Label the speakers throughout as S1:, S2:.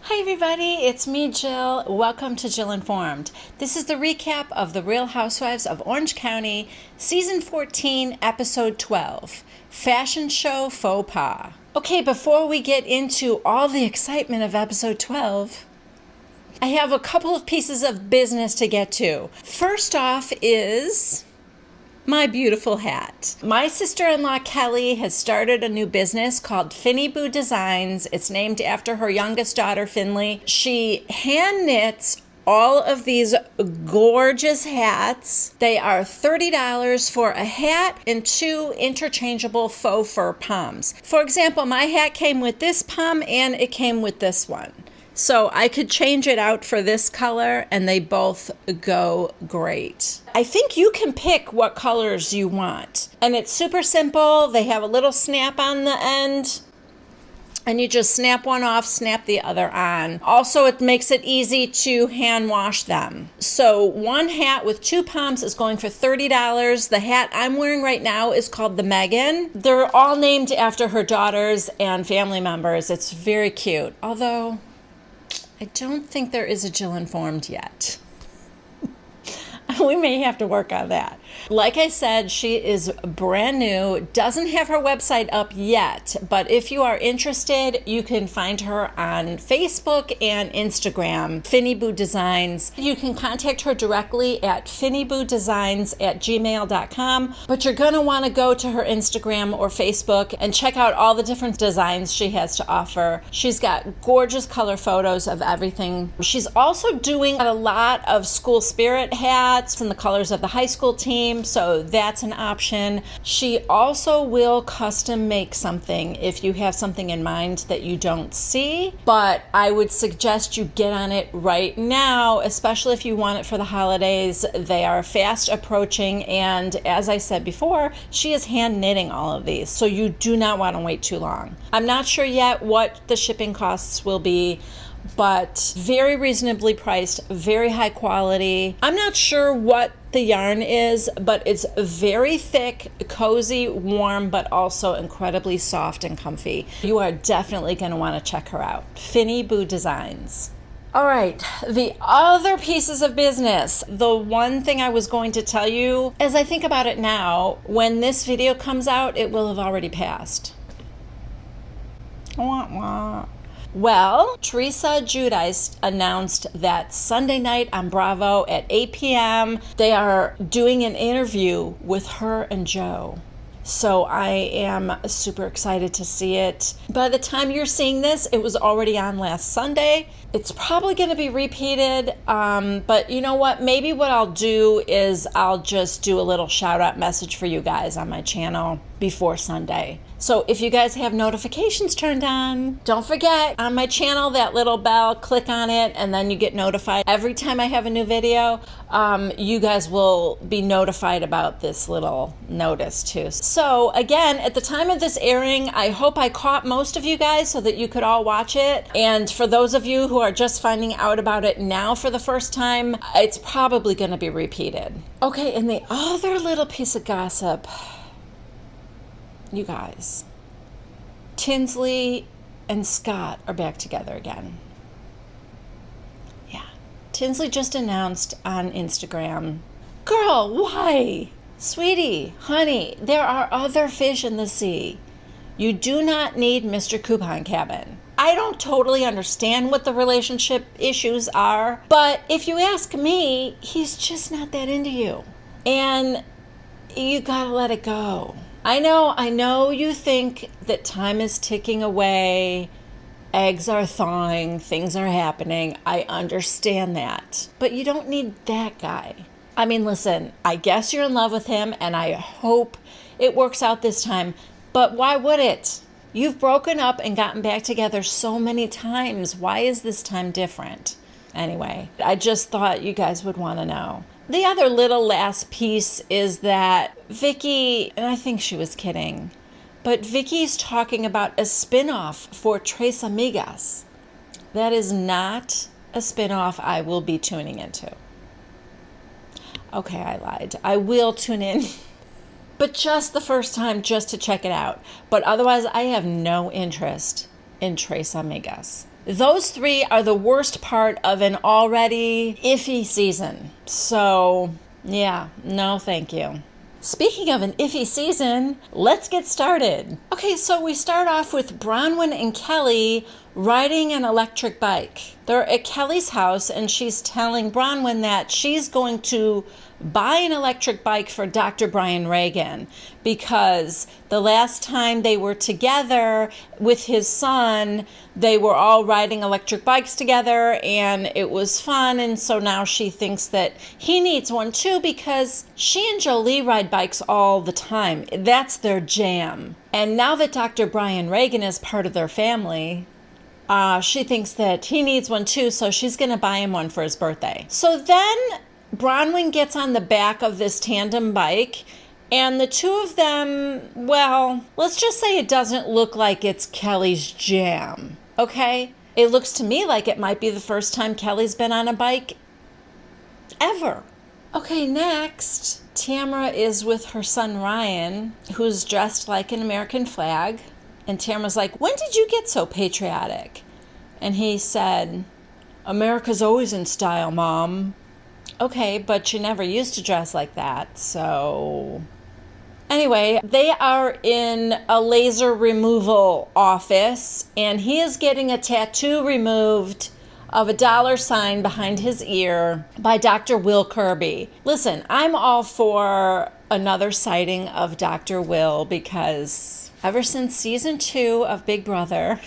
S1: Hi everybody, it's me Jill. Welcome to Jill Informed. This is the recap of The Real Housewives of Orange County, Season 14, Episode 12, Fashion Show Faux Pas. Okay, before we get into all the excitement of Episode 12, I have a couple of pieces of business to get to. First off is my beautiful hat. My sister-in-law Kelly has started a new business called Finny Boo Designs. It's named after her youngest daughter, Finley. She hand knits all of these gorgeous hats. They are $30 for a hat and 2 interchangeable faux fur poms. For example, my hat came with this pom and it came with this one. So I could change it out for this color and they both go great. I think you can pick what colors you want. And it's super simple. They have a little snap on the end. And you just snap one off, snap the other on. Also, it makes it easy to hand wash them. So one hat with 2 poms is going for $30. The hat I'm wearing right now is called the Megan. They're all named after her daughters and family members. It's very cute. Although I don't think there is a Jill Informed yet. We may have to work on that. Like I said, she is brand new, doesn't have her website up yet, but if you are interested, you can find her on Facebook and Instagram, Finny Boo Designs. You can contact her directly at finnyboodesigns@gmail.com, but you're going to want to go to her Instagram or Facebook and check out all the different designs she has to offer. She's got gorgeous color photos of everything. She's also doing a lot of school spirit hats in the colors of the high school team, so that's an option. She also will custom make something if you have something in mind that you don't see, but I would suggest you get on it right now, especially if you want it for the holidays. They are fast approaching, and as I said before, she is hand knitting all of these, so you do not want to wait too long. I'm not sure yet what the shipping costs will be, but very reasonably priced, very high quality. I'm not sure what the yarn is, but it's very thick, cozy, warm, but also incredibly soft and comfy. You are definitely going to want to check her out. Finny Boo Designs. All right, the other pieces of business. The one thing I was going to tell you, as I think about it now, when this video comes out, it will have already passed. Wah, wah. Well, Teresa Giudice announced that Sunday night on Bravo at 8 p.m. they are doing an interview with her and Joe. So I am super excited to see it. By the time you're seeing this, it was already on last Sunday. It's probably going to be repeated, but you know what? Maybe what I'll do is I'll just do a little shout out message for you guys on my channel before Sunday. So if you guys have notifications turned on, don't forget on my channel, that little bell, click on it, and then you get notified every time I have a new video. You guys will be notified about this little notice too. So again, at the time of this airing, I hope I caught most of you guys so that you could all watch it. And for those of you who are just finding out about it now for the first time, it's probably going to be repeated. Okay, and the other little piece of gossip, you guys, Tinsley and Scott are back together again. Yeah. Tinsley just announced on Instagram, girl, why? Sweetie, honey, there are other fish in the sea. You do not need Mr. Coupon Cabin. I don't totally understand what the relationship issues are, but if you ask me, he's just not that into you. And you gotta let it go. I know you think that time is ticking away, eggs are thawing, things are happening. I understand that. But you don't need that guy. I mean, listen, I guess you're in love with him, and I hope it works out this time. But why would it? You've broken up and gotten back together so many times. Why is this time different? Anyway, I just thought you guys would want to know. The other little last piece is that Vicky, and I think she was kidding, but Vicky's talking about a spin-off for Tres Amigas. That is not a spin-off I will be tuning into. Okay, I lied. I will tune in, but just the first time, just to check it out. But otherwise, I have no interest in Tres Amigas. Those three are the worst part of an already iffy season. So, yeah, no thank you. Speaking of an iffy season, let's get started. Okay, so we start off with Bronwyn and Kelly riding an electric bike. They're at Kelly's house and she's telling Bronwyn that she's going to buy an electric bike for Dr. Brian Regan because the last time they were together with his son, they were all riding electric bikes together and it was fun. And so now she thinks that he needs one too because she and Jolie ride bikes all the time. That's their jam. And now that Dr. Brian Regan is part of their family, she thinks that he needs one too, so she's going to buy him one for his birthday. So then Bronwyn gets on the back of this tandem bike, and the two of them, well, let's just say it doesn't look like it's Kelly's jam, okay? It looks to me like it might be the first time Kelly's been on a bike ever. Okay, next, Tamra is with her son Ryan, who's dressed like an American flag. And Tamra's like, when did you get so patriotic? And he said, America's always in style, Mom. Okay, but you never used to dress like that, so... Anyway, they are in a laser removal office, and he is getting a tattoo removed of a $sign behind his ear by Dr. Will Kirby. Listen, I'm all for another sighting of Dr. Will because ever since season 2 of Big Brother,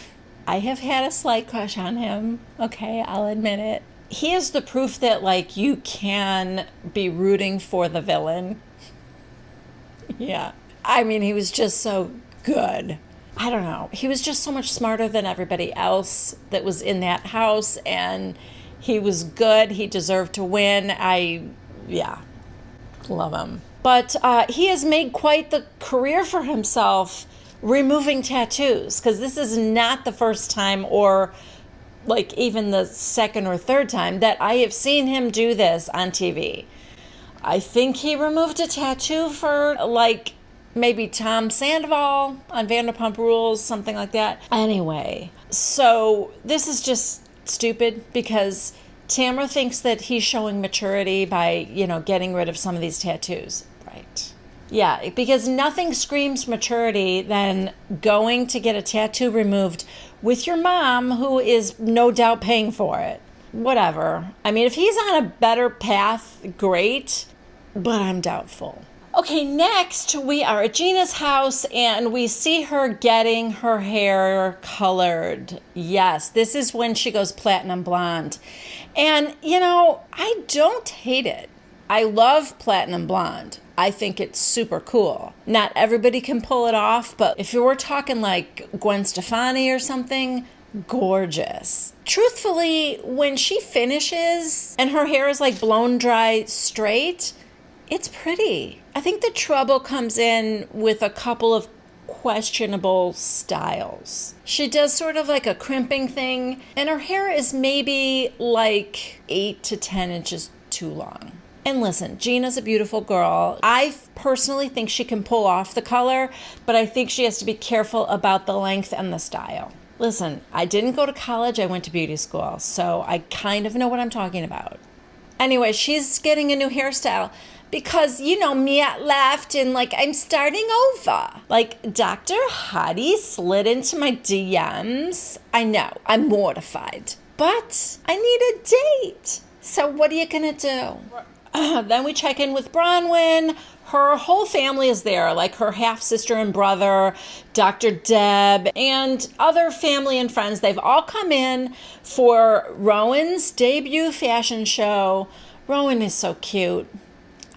S1: I have had a slight crush on him. Okay, I'll admit it. He is the proof that, like, you can be rooting for the villain. Yeah. I mean, he was just so good. I don't know. He was just so much smarter than everybody else that was in that house, and he was good. He deserved to win. Love him. But he has made quite the career for himself removing tattoos, because this is not the first time or like even the second or third time that I have seen him do this on TV. I think he removed a tattoo for like maybe Tom Sandoval on Vanderpump Rules, something like that. Anyway, so this is just stupid because Tamra thinks that he's showing maturity by, getting rid of some of these tattoos. Right. Yeah, because nothing screams maturity than going to get a tattoo removed with your mom, who is no doubt paying for it. Whatever. I mean, if he's on a better path, great, but I'm doubtful. Okay, next we are at Gina's house and we see her getting her hair colored. Yes, this is when she goes platinum blonde. And, I don't hate it. I love platinum blonde. I think it's super cool. Not everybody can pull it off, but if you were talking like Gwen Stefani or something, gorgeous. Truthfully, when she finishes and her hair is like blown dry straight, it's pretty. I think the trouble comes in with a couple of questionable styles. She does sort of like a crimping thing, and her hair is maybe like 8 to 10 inches too long. And listen, Gina's a beautiful girl. I personally think she can pull off the color, but I think she has to be careful about the length and the style. Listen, I didn't go to college, I went to beauty school, so I kind of know what I'm talking about. Anyway, she's getting a new hairstyle because, me at left and I'm starting over. Dr. Hottie slid into my DMs. I know, I'm mortified, but I need a date. So what are you gonna do? Then we check in with Bronwyn. Her whole family is there, like her half-sister and brother, Dr. Deb, and other family and friends. They've all come in for Rowan's debut fashion show. Rowan is so cute.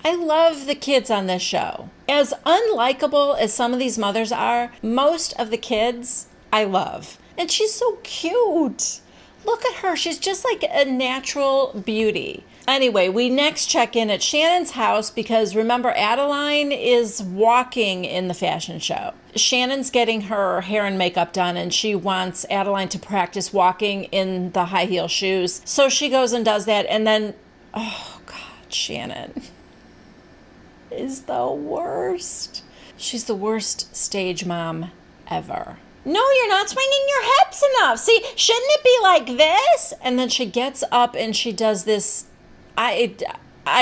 S1: I love the kids on this show. As unlikable as some of these mothers are, most of the kids I love. And she's so cute. Look at her. She's just like a natural beauty. Anyway, we next check in at Shannon's house because remember, Adeline is walking in the fashion show. Shannon's getting her hair and makeup done and she wants Adeline to practice walking in the high heel shoes. So she goes and does that, and then, oh God, Shannon is the worst. She's the worst stage mom ever. No, you're not swinging your hips enough. See, shouldn't it be like this? And then she gets up and she does this. I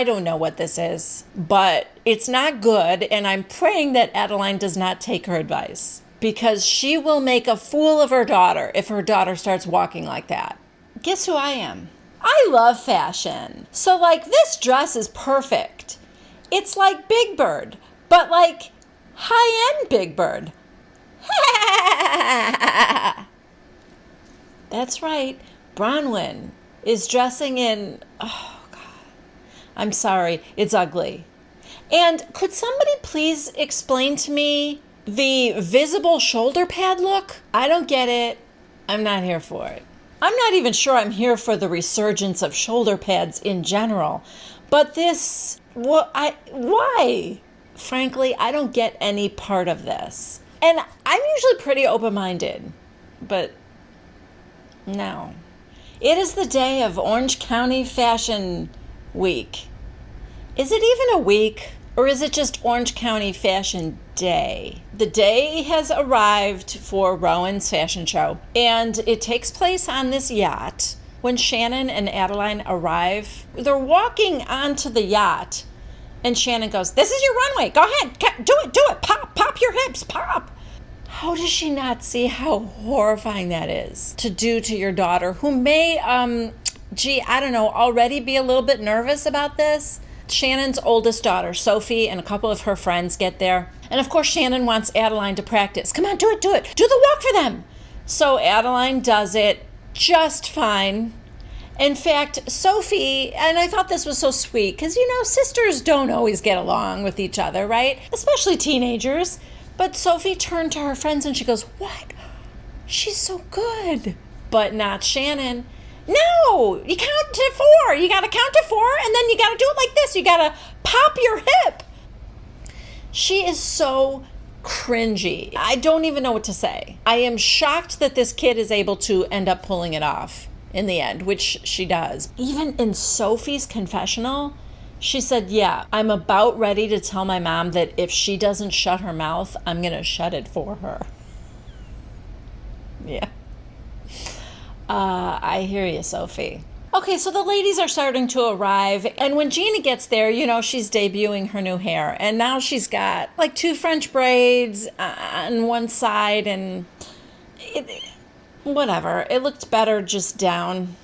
S1: don't know what this is, but it's not good. And I'm praying that Adeline does not take her advice, because she will make a fool of her daughter if her daughter starts walking like that. Guess who I am? I love fashion. So like this dress is perfect. It's like Big Bird, but like high-end Big Bird. That's right. Bronwyn is dressing in, oh God, I'm sorry, it's ugly. And could somebody please explain to me the visible shoulder pad look? I don't get it. I'm not here for it. I'm not even sure I'm here for the resurgence of shoulder pads in general. But this, why? Frankly, I don't get any part of this. And I'm usually pretty open-minded, but no. It is the day of Orange County Fashion Week. Is it even a week, or is it just Orange County Fashion Day? The day has arrived for Rowan's fashion show, and it takes place on this yacht. When Shannon and Adeline arrive, they're walking onto the yacht, and Shannon goes, "This is your runway. Go ahead. Do it. Pop your hips. Pop." How does she not see how horrifying that is to do to your daughter, who may, I don't know, already be a little bit nervous about this? Shannon's oldest daughter, Sophie, and a couple of her friends get there. And of course, Shannon wants Adeline to practice. Come on, do it. Do the walk for them. So Adeline does it just fine. In fact, Sophie, and I thought this was so sweet, because, sisters don't always get along with each other, right? Especially teenagers. But Sophie turned to her friends and she goes, "What? She's so good." But not Shannon. "No, you count to 4. You got to count to 4, and then you got to do it like this. You got to pop your hip." She is so cringy. I don't even know what to say. I am shocked that this kid is able to end up pulling it off in the end, which she does. Even in Sophie's confessional, she said, "Yeah, I'm about ready to tell my mom that if she doesn't shut her mouth, I'm going to shut it for her." Yeah. I hear you, Sophie. Okay, so the ladies are starting to arrive, and when Gina gets there, she's debuting her new hair, and now she's got like 2 French braids on one side, and whatever. It looked better just down,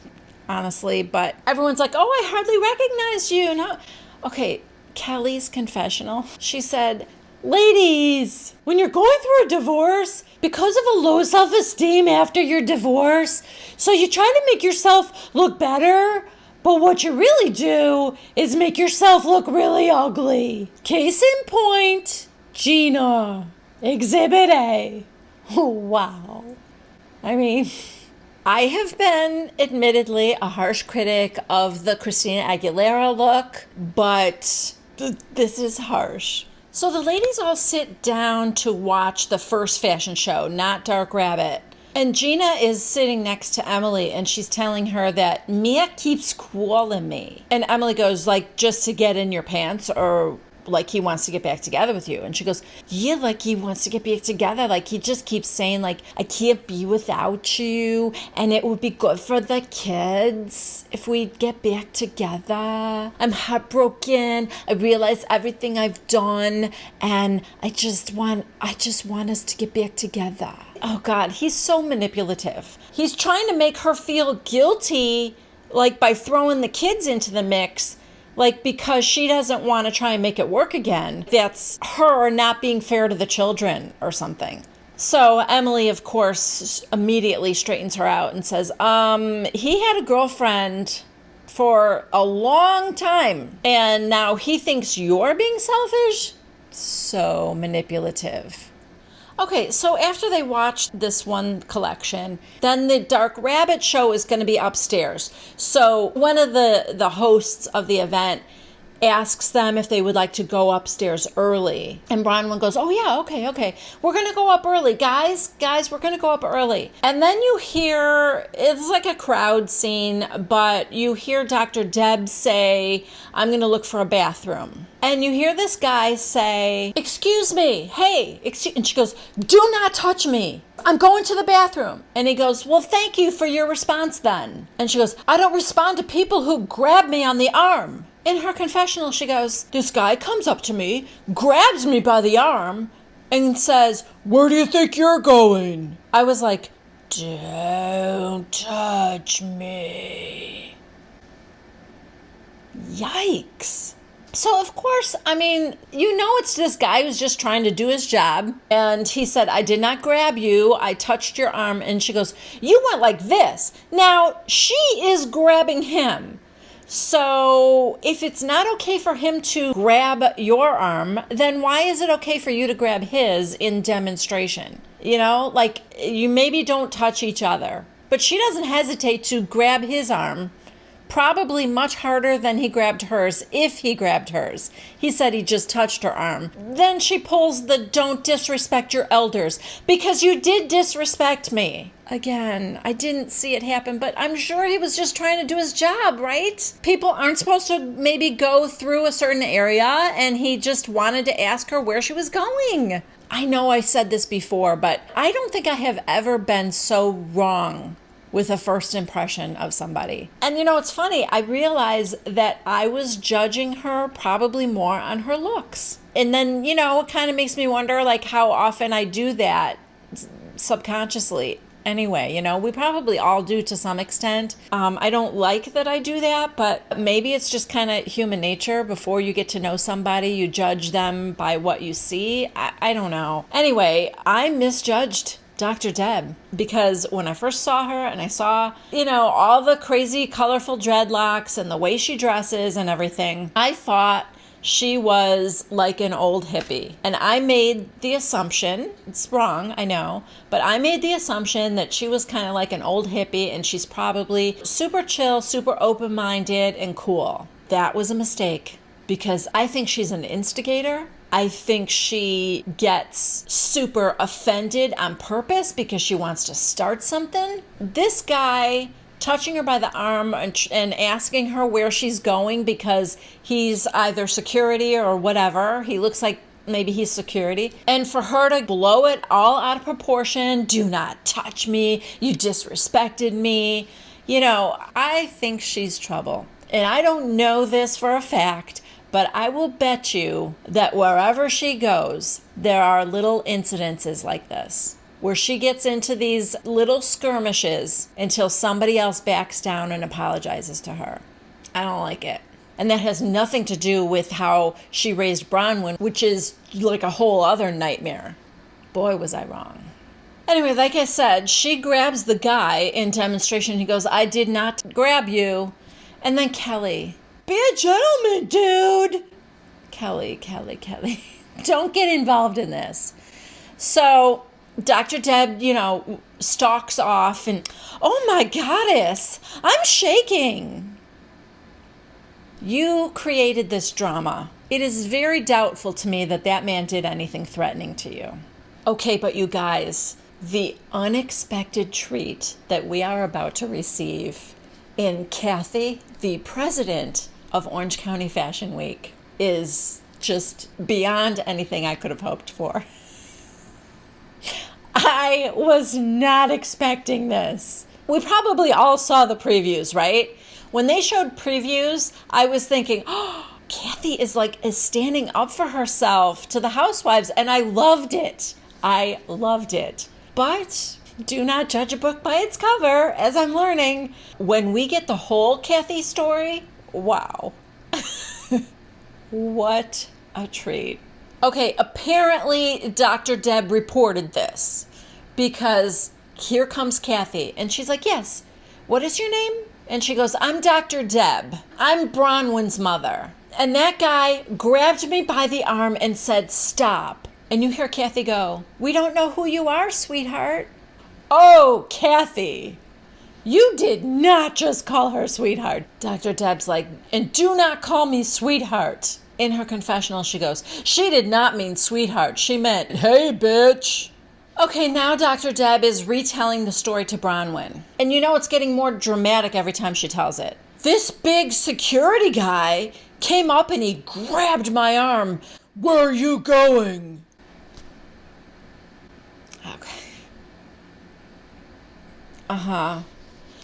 S1: honestly, but everyone's like, "Oh, I hardly recognized you." No. Okay, Kelly's confessional. She said, "Ladies, when you're going through a divorce, because of a low self-esteem after your divorce, so you try to make yourself look better, but what you really do is make yourself look really ugly. Case in point, Gina, Exhibit A." Oh, wow. I mean, I have been admittedly a harsh critic of the Christina Aguilera look, but this is harsh. So the ladies all sit down to watch the first fashion show, not Dark Rabbit. And Gina is sitting next to Emily, and she's telling her that Mia keeps calling me. And Emily goes, "Like, just to get in your pants, or like he wants to get back together with you?" And she goes, "Yeah, like he wants to get back together. Like he just keeps saying, like, I can't be without you, and it would be good for the kids if we get back together. I'm heartbroken. I realize everything I've done, and I just want us to get back together." Oh God, he's so manipulative. He's trying to make her feel guilty, like by throwing the kids into the mix, like because she doesn't want to try and make it work again. That's her not being fair to the children or something. So Emily, of course, immediately straightens her out and says, he had a girlfriend for a long time, and now he thinks you're being selfish? So manipulative. Okay, so after they watch this one collection, then the Dark Rabbit show is going to be upstairs. So one of the hosts of the event asks them if they would like to go upstairs early. And Bronwyn goes, "Oh yeah, okay. We're going to go up early. Guys, we're going to go up early." And then you hear, it's like a crowd scene, but you hear Dr. Deb say, "I'm going to look for a bathroom." And you hear this guy say, "Excuse me, hey," and she goes, "Do not touch me." I'm going to the bathroom. And he goes, well, thank you for your response then. And she goes, I don't respond to people who grab me on the arm. In her confessional, she goes, this guy comes up to me, grabs me by the arm, and says, where do you think you're going? I was like, don't touch me. Yikes. So, of course, I mean, you know it's this guy who's just trying to do his job. And he said, I did not grab you. I touched your arm. And she goes, you went like this. Now, she is grabbing him. So if it's not okay for him to grab your arm, then why is it okay for you to grab his in demonstration? You know, like you maybe don't touch each other, but she doesn't hesitate to grab his arm, probably much harder than he grabbed hers, if he grabbed hers. He said he just touched her arm. Then she pulls the don't disrespect your elders, because you did disrespect me. Again, I didn't see it happen, but I'm sure he was just trying to do his job, right? People aren't supposed to maybe go through a certain area, and he just wanted to ask her where she was going. I know I said this before, but I don't think I have ever been so wrong with a first impression of somebody. And you know, it's funny, I realize that I was judging her probably more on her looks. And then, you know, it kind of makes me wonder like how often I do that subconsciously. Anyway, you know, we probably all do to some extent. I don't like that I do that, but maybe it's just kind of human nature. Before you get to know somebody, you judge them by what you see. I don't know. Anyway, I misjudged Dr. Deb, because when I first saw her and I saw, you know, all the crazy colorful dreadlocks and the way she dresses and everything, I thought she was like an old hippie. And I made the assumption, it's wrong, I know, but I made the assumption that she was kind of like an old hippie and she's probably super chill, super open-minded and cool. That was a mistake, because I think she's an instigator. I think she gets super offended on purpose because she wants to start something. This guy touching her by the arm and asking her where she's going because he's either security or whatever. He looks like maybe he's security. And for her to blow it all out of proportion, do not touch me, you disrespected me. You know, I think she's trouble. And I don't know this for a fact, but I will bet you that wherever she goes, there are little incidences like this, where she gets into these little skirmishes until somebody else backs down and apologizes to her. I don't like it. And that has nothing to do with how she raised Bronwyn, which is like a whole other nightmare. Boy, was I wrong. Anyway, like I said, she grabs the guy in demonstration. He goes, I did not grab you. And then Kelly, be a gentleman, dude. Kelly. Don't get involved in this. So Dr. Deb, you know, stalks off and, oh my goddess, I'm shaking. You created this drama. It is very doubtful to me that that man did anything threatening to you. Okay, but you guys, the unexpected treat that we are about to receive in Kathy, the president of Orange County Fashion Week, is just beyond anything I could have hoped for. I was not expecting this. We probably all saw the previews, right? When they showed previews, I was thinking, oh, Kathy is standing up for herself to the Housewives, and I loved it. But do not judge a book by its cover, as I'm learning. When we get the whole Kathy story, wow. What a treat. Okay, apparently Dr. Deb reported this because here comes Kathy. And she's like, yes, what is your name? And she goes, I'm Dr. Deb. I'm Bronwyn's mother. And that guy grabbed me by the arm and said, stop. And you hear Kathy go, we don't know who you are, sweetheart. Oh, Kathy, you did not just call her sweetheart. Dr. Deb's like, and do not call me sweetheart. In her confessional, she goes, she did not mean sweetheart. She meant, hey, bitch. Okay, now Dr. Deb is retelling the story to Bronwyn. And you know it's getting more dramatic every time she tells it. This big security guy came up and he grabbed my arm. Where are you going? Okay.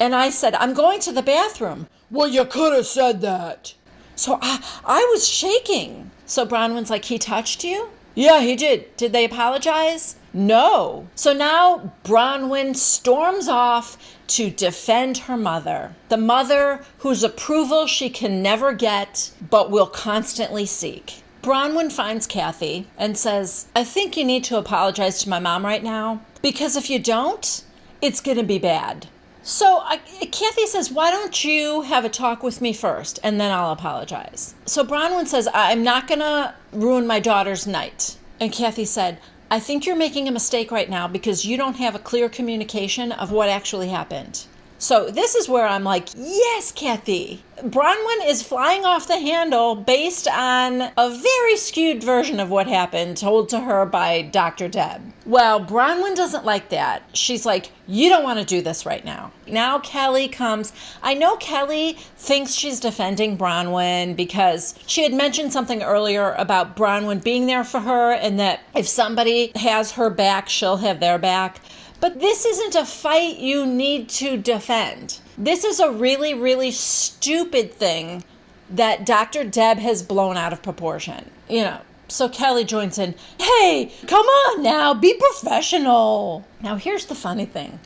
S1: And I said, I'm going to the bathroom.
S2: Well, you could have said that.
S1: So I was shaking. So Bronwyn's like, he touched you?
S2: Yeah, he did.
S1: Did they apologize? No. So now Bronwyn storms off to defend her mother. The mother whose approval she can never get, but will constantly seek. Bronwyn finds Kathy and says, I think you need to apologize to my mom right now, because if you don't, it's going to be bad. So Kathy says, why don't you have a talk with me first, and then I'll apologize. So Bronwyn says, I'm not going to ruin my daughter's night. And Kathy said, I think you're making a mistake right now because you don't have a clear communication of what actually happened. So this is where I'm like, yes, Kathy. Bronwyn is flying off the handle based on a very skewed version of what happened told to her by Dr. Deb. Well, Bronwyn doesn't like that. She's like, you don't want to do this right now. Now Kelly comes. I know Kelly thinks she's defending Bronwyn because she had mentioned something earlier about Bronwyn being there for her and that if somebody has her back, she'll have their back. But this isn't a fight you need to defend. This is a really, really stupid thing that Dr. Deb has blown out of proportion. So Kelly joins in, hey, come on now, be professional. Now here's the funny thing.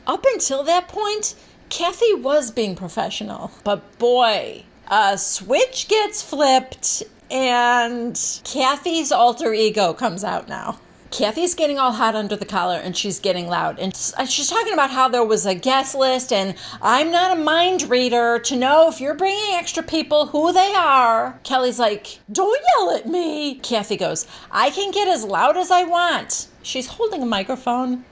S1: Up until that point, Kathy was being professional. But boy, a switch gets flipped and Kathy's alter ego comes out now. Kathy's getting all hot under the collar and she's getting loud. And she's talking about how there was a guest list and I'm not a mind reader to know if you're bringing extra people who they are. Kelly's like, don't yell at me. Kathy goes, I can get as loud as I want. She's holding a microphone,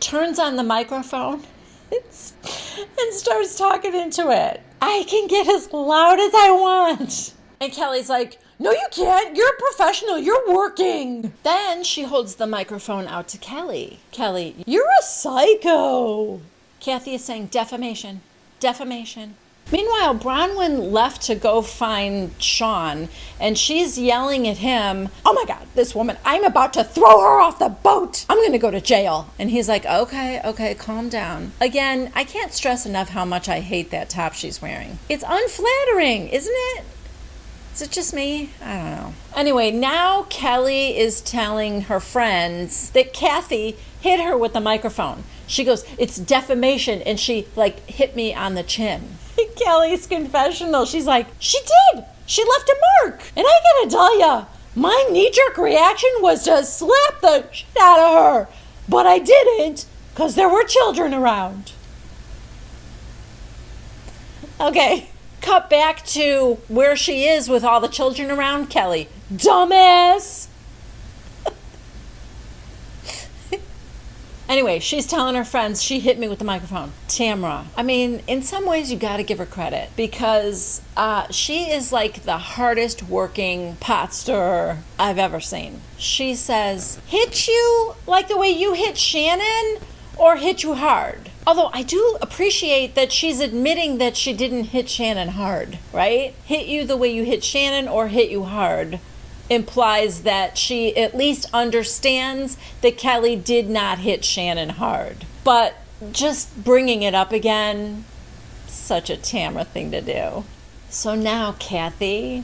S1: turns on the microphone and starts talking into it. I can get as loud as I want. And Kelly's like, no, you can't. You're a professional. You're working. Then she holds the microphone out to Kelly. Kelly, you're a psycho. Kathy is saying defamation, defamation. Meanwhile, Bronwyn left to go find Sean, and she's yelling at him, oh my God, this woman, I'm about to throw her off the boat. I'm going to go to jail. And he's like, okay, calm down. Again, I can't stress enough how much I hate that top she's wearing. It's unflattering, isn't it? Is it just me? I don't know. Anyway, now Kelly is telling her friends that Kathy hit her with the microphone. She goes, it's defamation, and she hit me on the chin. Kelly's confessional. She's like, she did. She left a mark. And I gotta tell ya, my knee-jerk reaction was to slap the shit out of her. But I didn't, because there were children around. Okay. Cut back to where she is with all the children around. Kelly, dumbass. Anyway, she's telling her friends she hit me with the microphone. Tamra. I mean, in some ways you got to give her credit because she is like the hardest working pot stirrer I've ever seen. She says, hit you like the way you hit Shannon or hit you hard? Although I do appreciate that she's admitting that she didn't hit Shannon hard, right? Hit you the way you hit Shannon or hit you hard implies that she at least understands that Kelly did not hit Shannon hard. But just bringing it up again, such a Tamra thing to do. So now Kathy,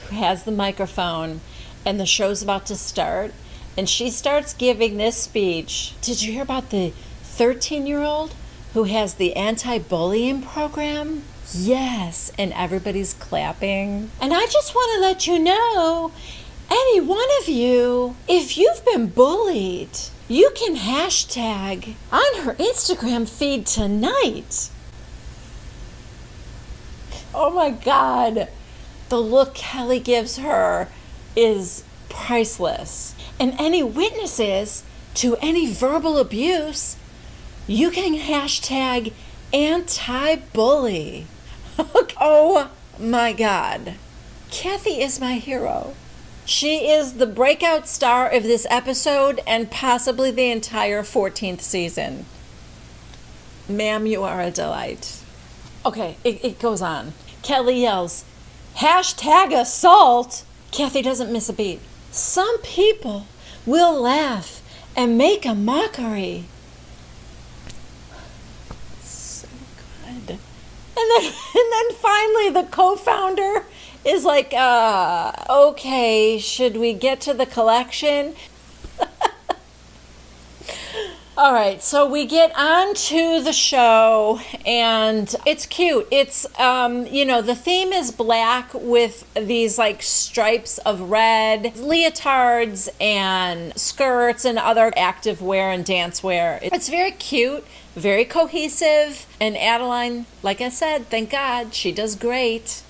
S1: who has the microphone and the show's about to start, and she starts giving this speech. Did you hear about the 13-year-old who has the anti-bullying program? Yes, and everybody's clapping. And I just want to let you know, any one of you, if you've been bullied, you can hashtag on her Instagram feed tonight. Oh my God. The look Kelly gives her is priceless. And any witnesses to any verbal abuse, you can hashtag anti-bully. Oh my God. Kathy is my hero. She is the breakout star of this episode and possibly the entire 14th season. Ma'am, you are a delight. Okay, it goes on. Kelly yells, hashtag assault. Kathy doesn't miss a beat. Some people will laugh and make a mockery. And then finally the co-founder is like, okay, should we get to the collection? All right, so we get on to the show, and it's cute. It's, the theme is black with these like stripes of red, leotards and skirts and other active wear and dance wear. It's very cute, very cohesive, and Adeline, like I said, thank God, she does great.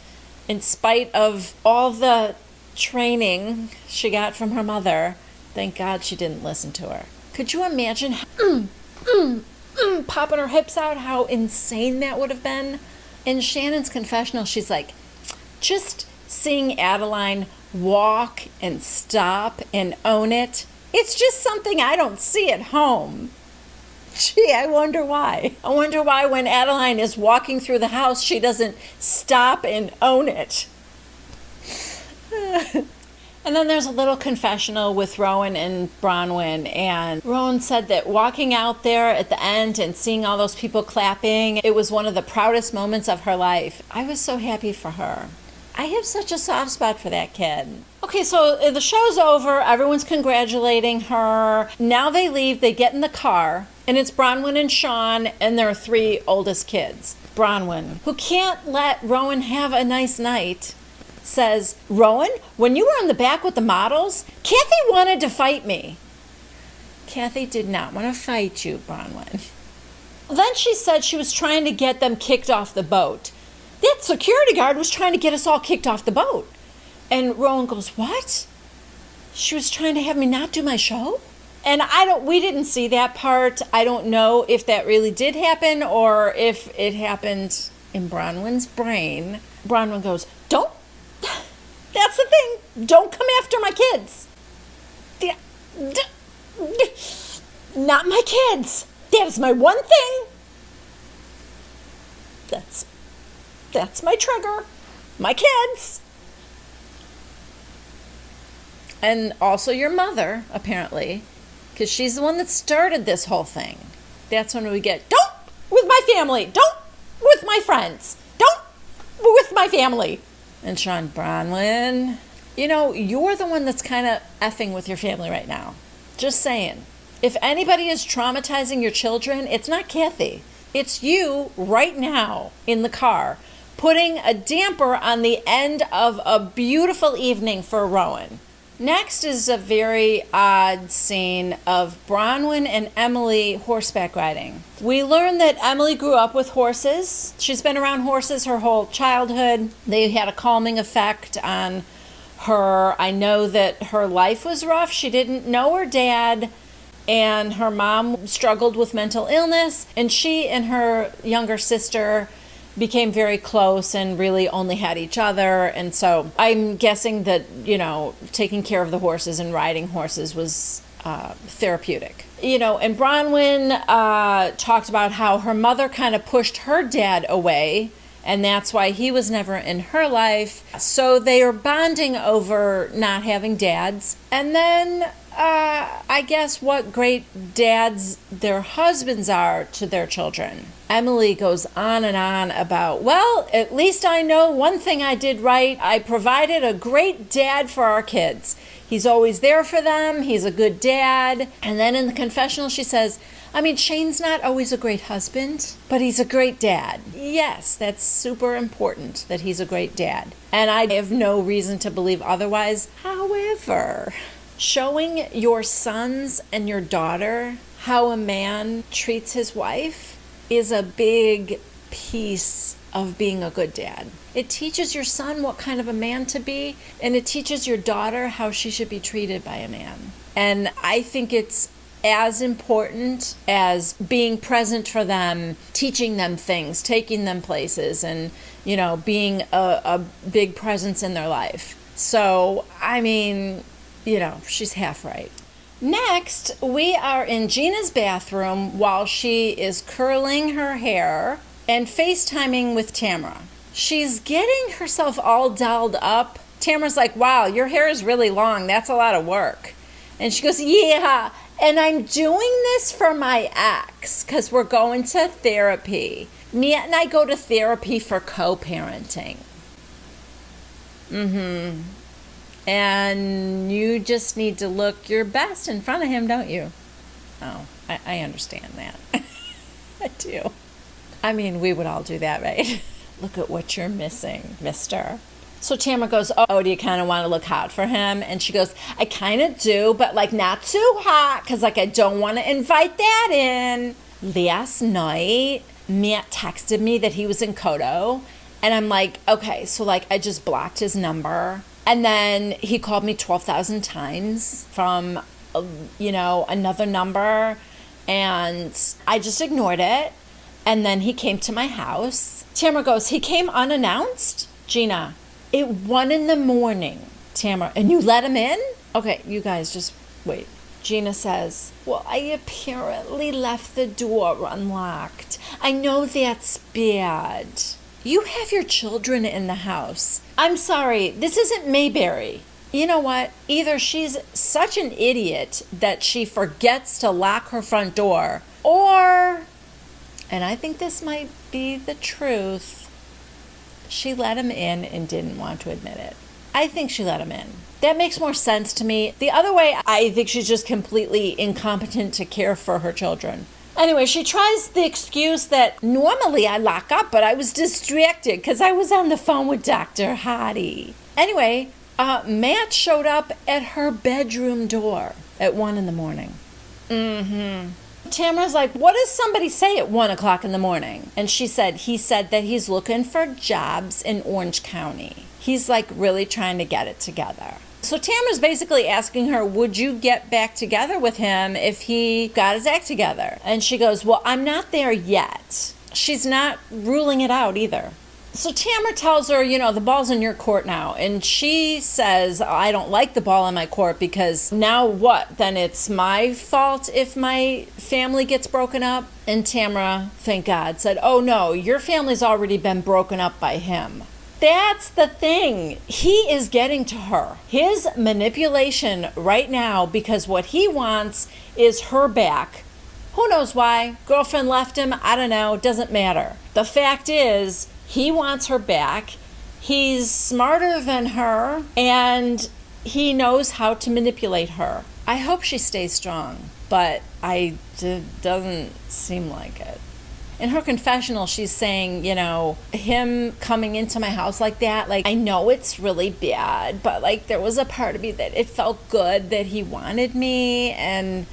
S1: In spite of all the training she got from her mother, thank God she didn't listen to her. Could you imagine popping her hips out, how insane that would have been? In Shannon's confessional, she's like, just seeing Adeline walk and stop and own it, it's just something I don't see at home. Gee, I wonder why. I wonder why when Adeline is walking through the house, she doesn't stop and own it. And then there's a little confessional with Rowan and Bronwyn, and Rowan said that walking out there at the end and seeing all those people clapping, it was one of the proudest moments of her life. I was so happy for her. I have such a soft spot for that kid. Okay, so the show's over. Everyone's congratulating her. Now they leave. They get in the car, and it's Bronwyn and Sean and their 3 oldest kids. Bronwyn, who can't let Rowan have a nice night, says, Rowan, when you were in the back with the models, Kathy wanted to fight me. Kathy did not want to fight you, Bronwyn. Then she said she was trying to get them kicked off the boat. That security guard was trying to get us all kicked off the boat. And Rowan goes, what? She was trying to have me not do my show? And we didn't see that part. I don't know if that really did happen or if it happened in Bronwyn's brain. Bronwyn goes, that's the thing. Don't come after my kids. Not my kids. That is my one thing. That's my trigger. My kids. And also your mother, apparently, because she's the one that started this whole thing. That's when we get, don't with my family. Don't with my friends. Don't with my family. And Sean, Bronwyn, you're the one that's kind of effing with your family right now. Just saying. If anybody is traumatizing your children, it's not Kathy. It's you right now in the car, putting a damper on the end of a beautiful evening for Rowan. Next is a very odd scene of Bronwyn and Emily horseback riding. We learn that Emily grew up with horses. She's been around horses her whole childhood. They had a calming effect on her. I know that her life was rough. She didn't know her dad, and her mom struggled with mental illness, and she and her younger sister became very close and really only had each other. And so I'm guessing that, taking care of the horses and riding horses was therapeutic. And Bronwyn talked about how her mother kind of pushed her dad away, and that's why he was never in her life. So they are bonding over not having dads. And then I guess what great dads their husbands are to their children. Emily goes on and on about, well, at least I know one thing I did right. I provided a great dad for our kids. He's always there for them. He's a good dad. And then in the confessional, she says, Shane's not always a great husband, but he's a great dad. Yes, that's super important that he's a great dad. And I have no reason to believe otherwise. However, showing your sons and your daughter how a man treats his wife is a big piece of being a good dad. It teaches your son what kind of a man to be, and it teaches your daughter how she should be treated by a man. And I think it's as important as being present for them, teaching them things, taking them places, and, being a big presence in their life. So, she's half right. Next, we are in Gina's bathroom while she is curling her hair and FaceTiming with Tamra. She's getting herself all dolled up. Tamra's like, wow, your hair is really long. That's a lot of work. And she goes, yeah, And I'm doing this for my ex because we're going to therapy. Mia and I go to therapy for co-parenting. And you just need to look your best in front of him, don't you? Oh, I understand that. I do. I mean, we would all do that, right? Look at what you're missing, mister. So Tamra goes, oh, do you kind of want to look hot for him? And she goes, I kind of do, but like not too hot because like I don't want to invite that in. Last night, Matt texted me that he was in Kodo. And I'm like, okay, so like I just blocked his number. And then he called me 12,000 times from, another number. And I just ignored it. And then he came to my house. Tamra goes, he came unannounced? Gina, at 1 a.m. Tamra, and you let him in? Okay, you guys just wait. Gina says, well, I apparently left the door unlocked. I know that's bad. You have your children in the house. I'm sorry, this isn't Mayberry. You know what? Either she's such an idiot that she forgets to lock her front door, or, and I think this might be the truth, she let him in and didn't want to admit it. I think she let him in. That makes more sense to me. The other way, I think she's just completely incompetent to care for her children. Anyway, she tries the excuse that normally I lock up, but I was distracted because I was on the phone with Dr. Hottie. Anyway, Matt showed up at her bedroom door at 1 a.m. Tamra's like, what does somebody say at 1 o'clock in the morning? And he said that he's looking for jobs in Orange County. He's like really trying to get it together. So Tamra's basically asking her, would you get back together with him if he got his act together? And she goes, well, I'm not there yet. She's not ruling it out either. So Tamra tells her, the ball's in your court now. And she says, I don't like the ball in my court because now what? Then it's my fault if my family gets broken up? And Tamra, thank God, said, oh no, your family's already been broken up by him. That's the thing. He is getting to her. His manipulation right now, because what he wants is her back. Who knows why? Girlfriend left him. I don't know. Doesn't matter. The fact is, he wants her back. He's smarter than her, and he knows how to manipulate her. I hope she stays strong, but doesn't seem like it. In her confessional, she's saying, him coming into my house like that, like, I know it's really bad, but like there was a part of me that it felt good that he wanted me, and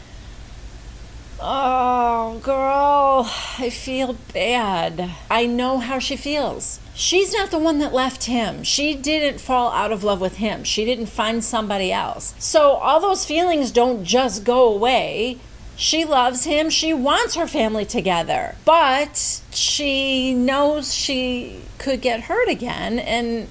S1: oh, girl, I feel bad. I know how she feels. She's not the one that left him. She didn't fall out of love with him. She didn't find somebody else. So all those feelings don't just go away. She loves him. She wants her family together. But she knows she could get hurt again, and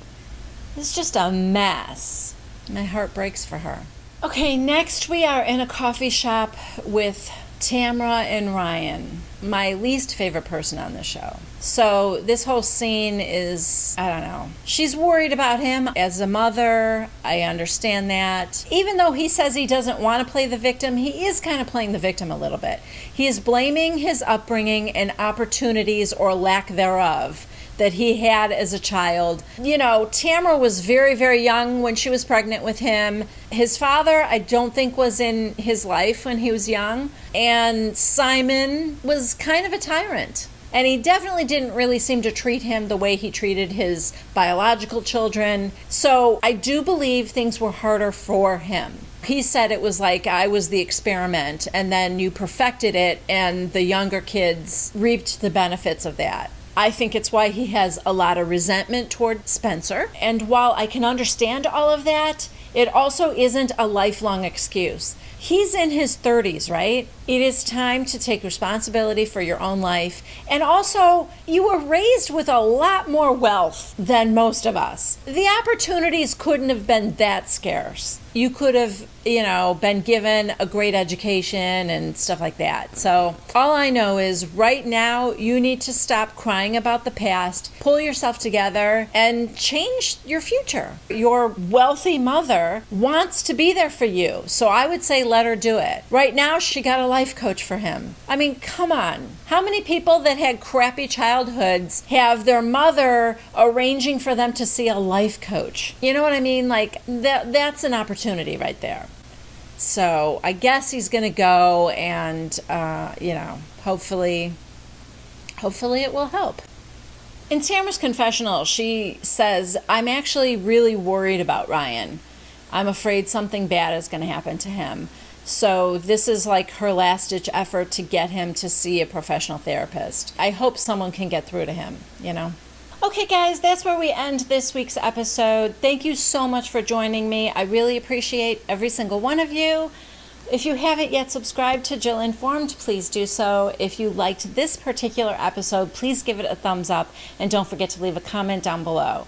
S1: it's just a mess. My heart breaks for her. Okay, next we are in a coffee shop with Tamra and Ryan, my least favorite person on the show. So this whole scene is, I don't know. She's worried about him as a mother. I understand that. Even though he says he doesn't want to play the victim, he is kind of playing the victim a little bit. He is blaming his upbringing and opportunities or lack thereof that he had as a child. Tamra was very, very young when she was pregnant with him. His father, I don't think, was in his life when he was young. And Simon was kind of a tyrant. And he definitely didn't really seem to treat him the way he treated his biological children. So I do believe things were harder for him. He said it was like I was the experiment, and then you perfected it, and the younger kids reaped the benefits of that. I think it's why he has a lot of resentment toward Spencer. And while I can understand all of that, it also isn't a lifelong excuse. He's in his 30s, right? It is time to take responsibility for your own life. And also, you were raised with a lot more wealth than most of us. The opportunities couldn't have been that scarce. You could have, been given a great education and stuff like that. So all I know is right now you need to stop crying about the past, pull yourself together, and change your future. Your wealthy mother wants to be there for you. So I would say let her do it. Right now she got a life coach for him. I mean, come on. How many people that had crappy childhoods have their mother arranging for them to see a life coach? You know what I mean? Like that's an opportunity right there. So I guess he's going to go and, hopefully it will help. In Tamra's confessional, she says, I'm actually really worried about Ryan. I'm afraid something bad is going to happen to him. So this is like her last-ditch effort to get him to see a professional therapist. I hope someone can get through to him, Okay, guys, that's where we end this week's episode. Thank you so much for joining me. I really appreciate every single one of you. If you haven't yet subscribed to Jill Informed, please do so. If you liked this particular episode, please give it a thumbs up, and don't forget to leave a comment down below.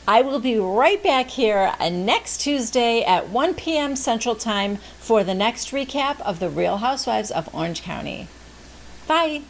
S1: I will be right back here next Tuesday at 1 p.m. Central Time for the next recap of The Real Housewives of Orange County. Bye.